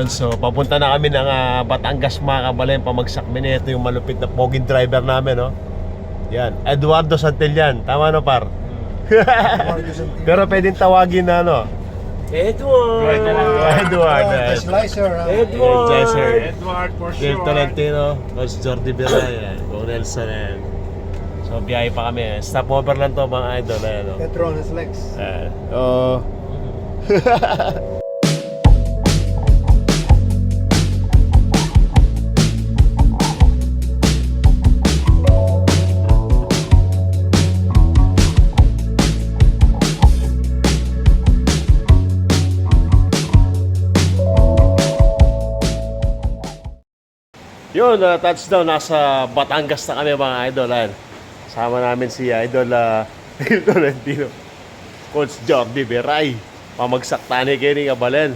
Yun, so papunta na kami ng Batangas mga kabalen. Pamagsak mini. Ito yung malupit na poging driver namin, no? Yan, Eduardo Santillan. Tama no, par? Pero pwedeng tawagin na, no? Edward! Edward for sure. Tolentino, Coach Jordi Biray, Coach Nelson. So biyahe pa kami. Stopover lang to mga idol. No? Petronas Lex. Oh. Yun, touchdown. Nasa Batangas na kami mga idol. Sama namin si Idol Tolentino, Coach Jordi Biray. Pamagsak tani kayo ni Kabalen.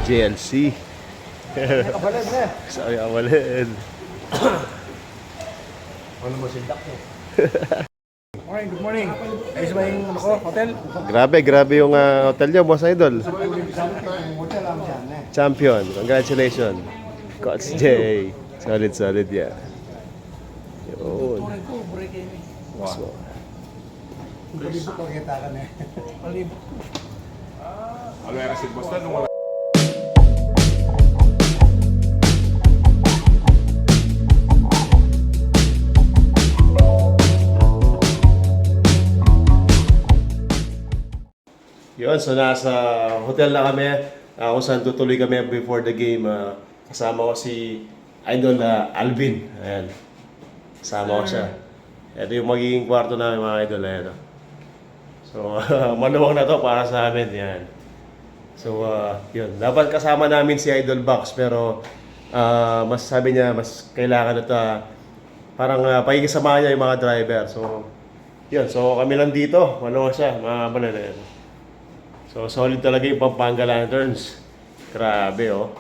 JLC. Nakabalad na. Sabi Kabalen. Wala mo sindak mo. Morning, good morning. Ayos ba yung hotel? Grabe yung hotel nyo, boss idol. Hotel lang siya. Champion. Congratulations. Coach J. Solid yan. Yun. Wow. Palibot ko kita ka na. Palibot. Alwera si Boston nung wala. Yun, so nasa hotel na kami. Kung saan tutuloy kami before the game. Kasama ko si Idol Alvin. Ayan. Kasama ko siya. Ito yung magiging kwarto namin mga idol. Ayan. So, maluwag na to para sa amin. Yan. So, yun. Dapat kasama namin si Idol Box. Pero, mas sabi niya, mas kailangan ito. Parang pakikisama niya yung mga driver. So, yun. So, kami lang dito. Maluwag siya. Mga kapanan. So, solid talaga yung Pampanga Lanterns. Grabe, oh.